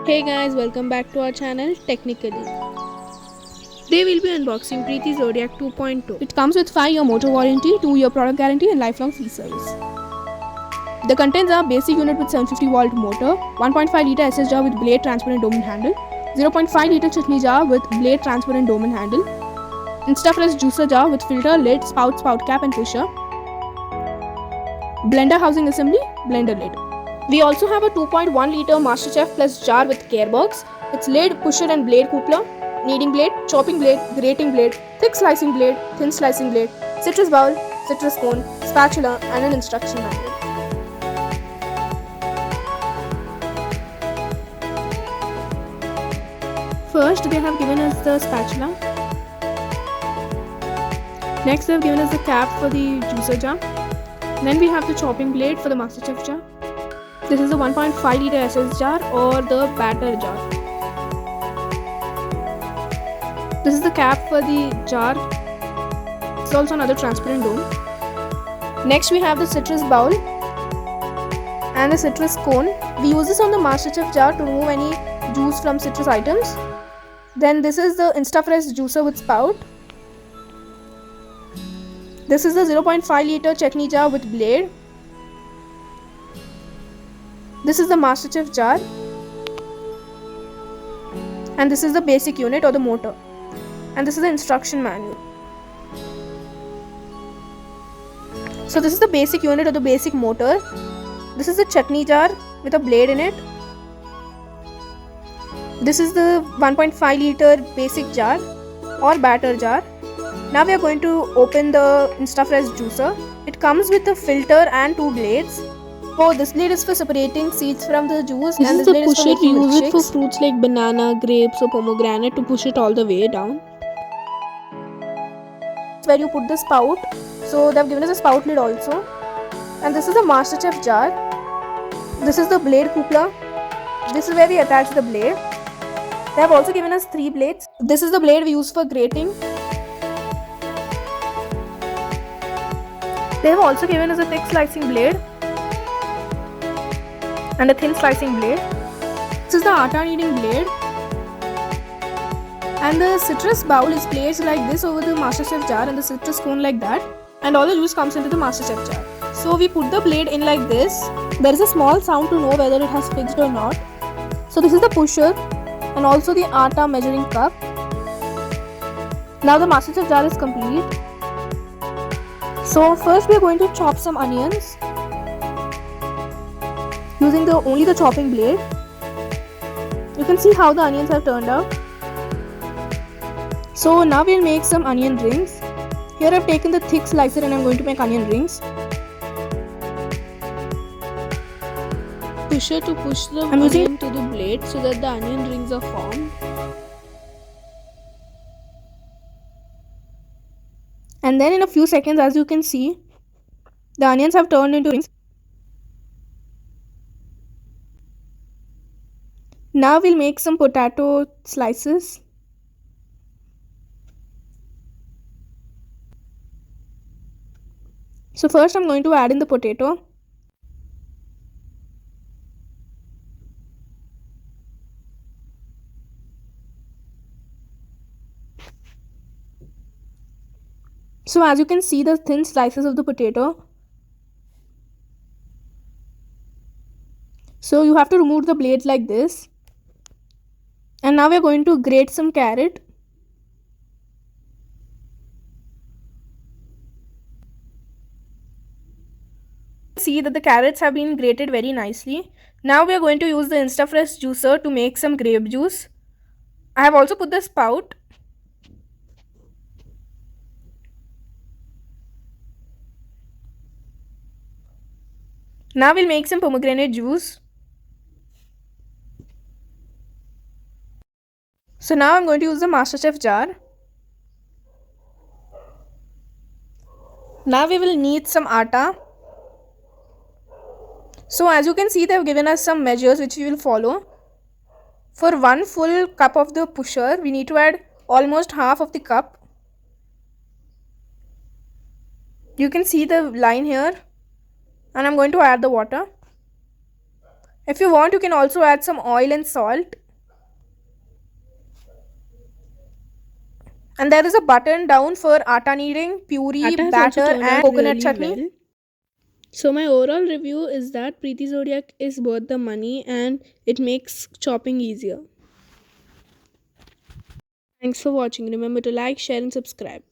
Hey guys, welcome back to our channel Technically. Today we'll be unboxing Preeti Zodiac 2.2. It comes with 5-year motor warranty, 2-year product guarantee and lifelong free service. The contents are basic unit with 750 volt motor, 1.5 liter SS jar with blade transparent dome and handle, 0.5 liter chutney jar with blade transparent dome and handle, InstaFresh juicer jar with filter, lid, spout cap and pusher, blender housing assembly, blender lid. We also have a 2.1 liter MasterChef Plus jar with care box. Its lid, pusher and blade coupler, kneading blade, chopping blade, grating blade, thick slicing blade, thin slicing blade, citrus bowl, citrus cone, spatula and an instruction manual. First they have given us the spatula. Next they have given us the cap for the juicer jar. Then we have the chopping blade for the MasterChef jar. This is the 1.5 liter SS jar or the batter jar. This is the cap for the jar. It's also another transparent dome. Next we have the citrus bowl and the citrus cone. We use this on the MasterChef jar to remove any juice from citrus items. Then this is the InstaFresh juicer with spout. This is the 0.5 liter chutney jar with blade. This is the MasterChef jar and this is the basic unit or the motor, and this is the instruction manual. So this is the basic unit or the basic motor. This is the chutney jar with a blade in it. This is the 1.5 liter basic jar or batter jar. Now we are going to open the InstaFresh juicer. It comes with a filter and 2 blades. Oh, this blade is for separating seeds from the juice. This and is this the blade pusher. is for We making use it for milkshakes. fruits like banana, grapes or pomegranate to push it all the way down. Where you put the spout. So they have given us a spout lid also. And this is the MasterChef jar. This is the blade coupler. This is where we attach the blade. They have also given us 3 blades. This is the blade we use for grating. They have also given us a thick slicing blade and a thin slicing blade. This is the atta kneading blade. And the citrus bowl is placed like this over the MasterChef jar and the citrus cone like that. And all the juice comes into the MasterChef jar. So we put the blade in like this. There is a small sound to know whether it has fixed or not. So this is the pusher and also the atta measuring cup. Now the MasterChef jar is complete. So first we are going to chop some onions using only the chopping blade. You can see how the onions have turned out. So now we'll make some onion rings. Here I've taken the thick slicer and I'm going to make onion rings. Pusher to push the onion to the blade so that the onion rings are formed. And then in a few seconds, as you can see, the onions have turned into rings. Now we'll make some potato slices. So first I'm going to add in the potato. So as you can see the thin slices of the potato. So you have to remove the blades like this. And now we're going to grate some carrot. See that the carrots have been grated very nicely. Now we are going to use the InstaFresh juicer to make some grape juice. I have also put the spout. Now we'll make some pomegranate juice. So now I'm going to use the MasterChef jar. Now we will need some atta. So as you can see, they have given us some measures which we will follow. For 1 full cup of the pusher, we need to add almost half of the cup. You can see the line here. And I'm going to add the water. If you want, you can also add some oil and salt. And there is a button down for atta kneading, puree, Atta has also batter, turned and out coconut really chutney. well. So my overall review is that Preeti Zodiac is worth the money and it makes chopping easier. Thanks for watching. Remember to like, share and subscribe.